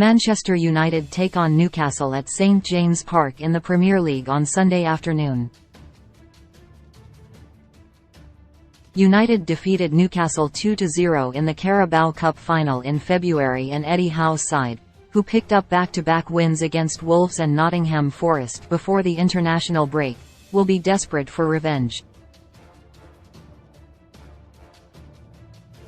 Manchester United take on Newcastle at St James Park in the Premier League on Sunday afternoon. United defeated Newcastle 2-0 in the Carabao Cup final in February, and Eddie Howe's side, who picked up back-to-back wins against Wolves and Nottingham Forest before the international break, will be desperate for revenge.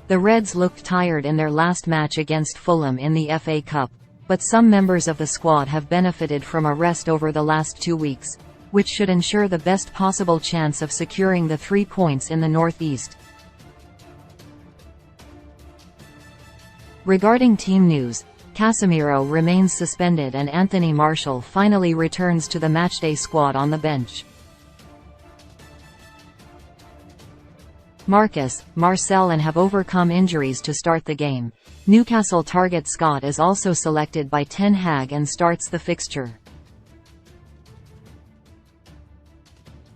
The Reds looked tired in their last match against Fulham in the FA Cup, but some members of the squad have benefited from a rest over the last 2 weeks, which should ensure the best possible chance of securing the 3 points in the North-East. Regarding team news, Casemiro remains suspended and Anthony Martial finally returns to the matchday squad on the bench. Marcus, Marcel and have overcome injuries to start the game. Newcastle target Scott is also selected by Ten Hag and starts the fixture.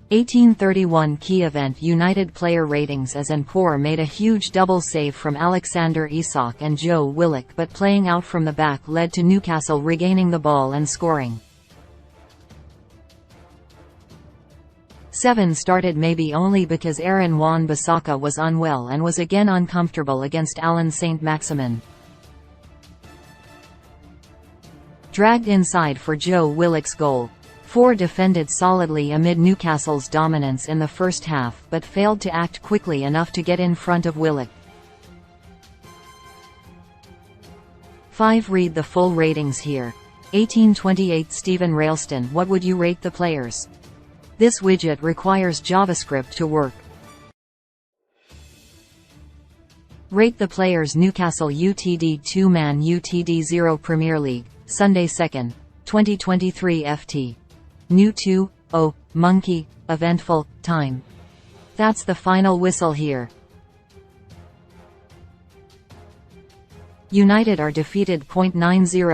1831 key event United player ratings. As and Poor made a huge double save from Alexander Isak and Joe Willock, but playing out from the back led to Newcastle regaining the ball and scoring. 7 started maybe only because Aaron Wan-Bissaka was unwell and was again uncomfortable against Alan Saint-Maximin. Dragged inside for Joe Willock's goal. 4 defended solidly amid Newcastle's dominance in the first half, but failed to act quickly enough to get in front of Willock. 5 Read the full ratings here. 1828 Stephen Railston. What would you rate the players? This widget requires JavaScript to work. Rate the players. Newcastle UTD 2 Man UTD 0 Premier League, Sunday 2nd, 2023 FT. New 2-0, Monkey, eventful, time. That's the final whistle here. United are defeated. 90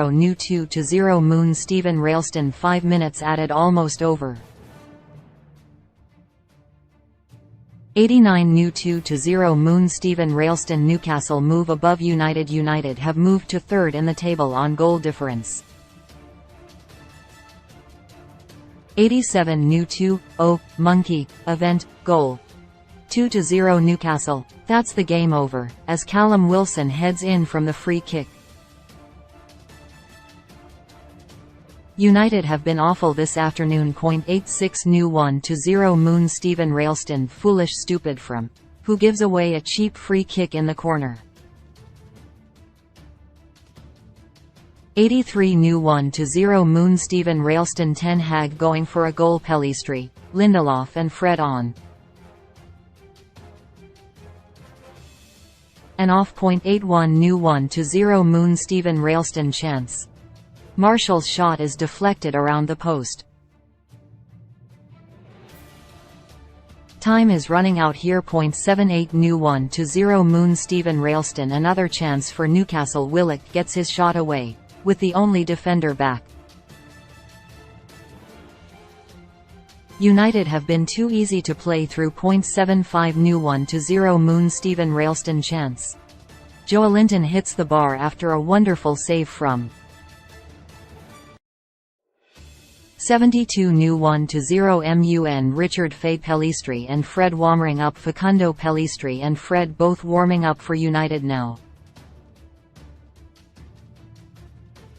New 2-0 Moon Stephen Railston. 5 minutes added, almost over. 89 New 2-0 Moon Stephen Railston. Newcastle move above United. United have moved to third in the table on goal difference. 87 New 2-0, Monkey, event, goal. 2-0 Newcastle. That's the game over, as Callum Wilson heads in from the free kick. United have been awful this afternoon. 86 New 1-0 Moon Stephen Railston. Foolish stupid from, who gives away a cheap free kick in the corner. 83 New 1-0 Moon Stephen Railston. Ten Hag going for a goal. Pellistri, Lindelof and Fred on and off. 81 New 1-0 Moon Stephen Railston. Chance. Martial's shot is deflected around the post. Time is running out here. 78 New 1-0 Moon Stephen Railston. Another chance for Newcastle. Willock gets his shot away, with the only defender back. United have been too easy to play through. 75 New 1-0 Moon Stephen Railston. Chance. Joelinton hits the bar after a wonderful save from 72 New 1-0 Mun Richard Fay. Pellistri and Fred warming up. Facundo Pellistri and Fred both warming up for United now.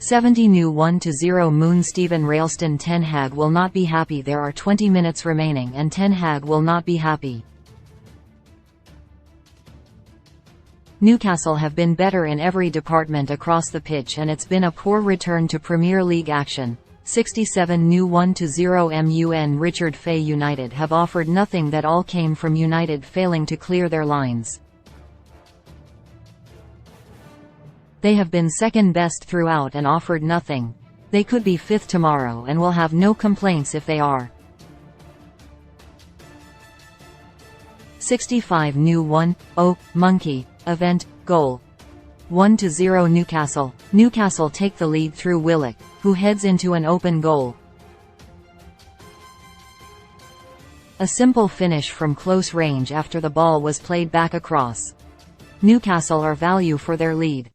70 New 1-0 Moon Stephen Railston. Ten Hag will not be happy. There are 20 minutes remaining and Ten Hag will not be happy. Newcastle have been better in every department across the pitch, and it's been a poor return to Premier League action. 67 New 1-0 Mun Richard Fay. United have offered nothing. That all came from United failing to clear their lines. They have been second best throughout and offered nothing. They could be fifth tomorrow and will have no complaints if they are. 65 New 1-0, Monkey, event, goal. 1-0 Newcastle. Newcastle take the lead through Willock, who heads into an open goal. A simple finish from close range after the ball was played back across. Newcastle are value for their lead.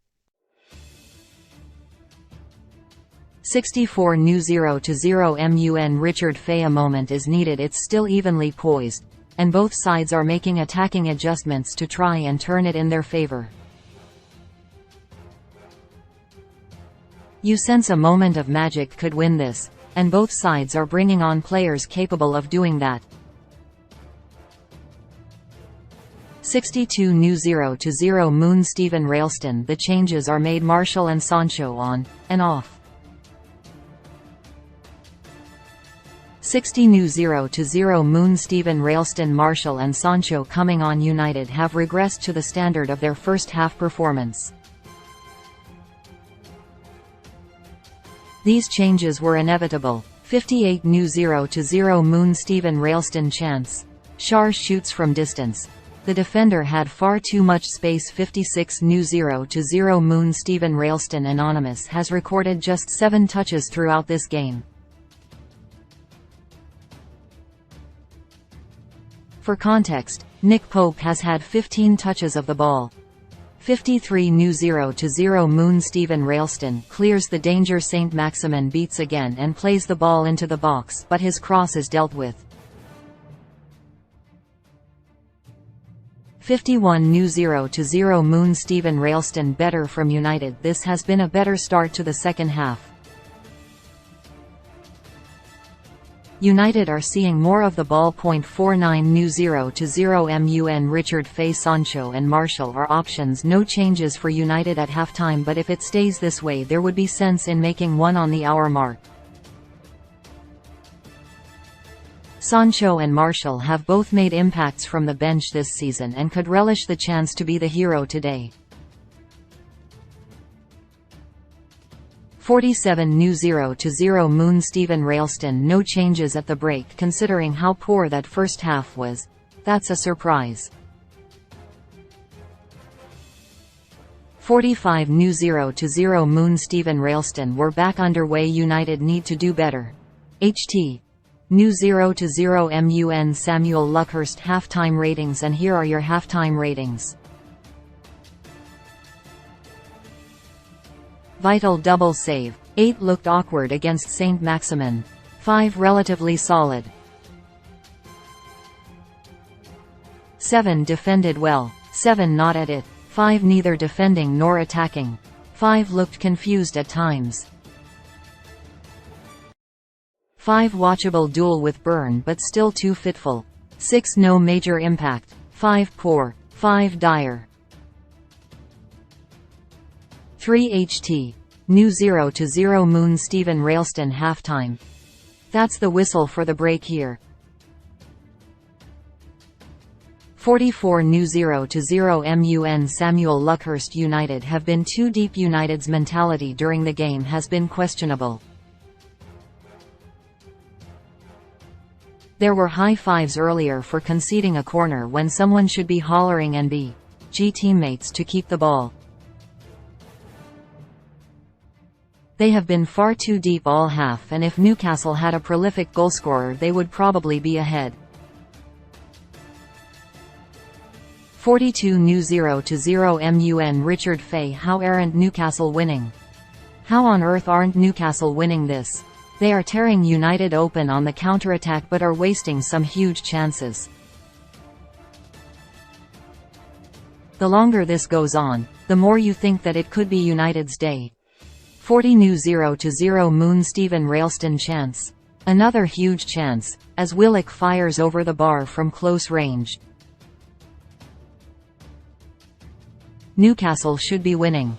64 new 0-0 MUN Richard Fay. A moment is needed. It's still evenly poised, and both sides are making attacking adjustments to try and turn it in their favor. You sense a moment of magic could win this, and both sides are bringing on players capable of doing that. 62 new 0-0 Moon Stephen Railston. The changes are made. Marshall and Sancho on, and off. 60 new 0-0 Moon Stephen Railston. Marshall and Sancho coming on. United have regressed to the standard of their first half performance. These changes were inevitable. 58 new 0-0 Moon Stephen Railston. Chance. Schär shoots from distance. The defender had far too much space. 56 new 0-0 Moon Stephen Railston. Anonymous has recorded just 7 touches throughout this game. For context, Nick Pope has had 15 touches of the ball. 53 new 0-0 Moon Stephen Railston clears the danger. Saint Maximin beats again and plays the ball into the box, but his cross is dealt with. 51 new 0-0 Moon Stephen Railston. Better from United. This has been a better start to the second half. United are seeing more of the ball. 49 new 0-0 MUN Richard Fay. Sancho and Marshall are options. No changes for United at halftime, but if it stays this way there would be sense in making one on the hour mark. Sancho and Marshall have both made impacts from the bench this season and could relish the chance to be the hero today. 47 new 0-0 Moon Stephen Railston. No changes at the break. Considering how poor that first half was, that's a surprise. 45 new 0-0 Moon Stephen Railston. We're back underway. United need to do better. HT. New 0-0 MUN Samuel Luckhurst. Halftime ratings. And here are your halftime ratings. Vital double save. 8 looked awkward against Saint Maximin. 5 relatively solid. 7 defended well. 7 not at it. 5 neither defending nor attacking. 5 looked confused at times. 5 watchable duel with burn but still too fitful. 6 no major impact. 5 poor. 5 dire. 3 HT. New 0-0 Moon Stephen Railston. Halftime. That's the whistle for the break here. 44 new 0-0 MUN Samuel Luckhurst. United have been too deep. United's mentality during the game has been questionable. There were high fives earlier for conceding a corner when someone should be hollering and BG teammates to keep the ball. They have been far too deep all half, and if Newcastle had a prolific goalscorer they would probably be ahead. 42 new 0-0 MUN Richard Fay. How aren't Newcastle winning? How on earth aren't Newcastle winning this? They are tearing United open on the counter-attack but are wasting some huge chances. The longer this goes on, the more you think that it could be United's day. 40 new 0-0 Moon Stephen Railston. Chance. Another huge chance, as Willock fires over the bar from close range. Newcastle should be winning.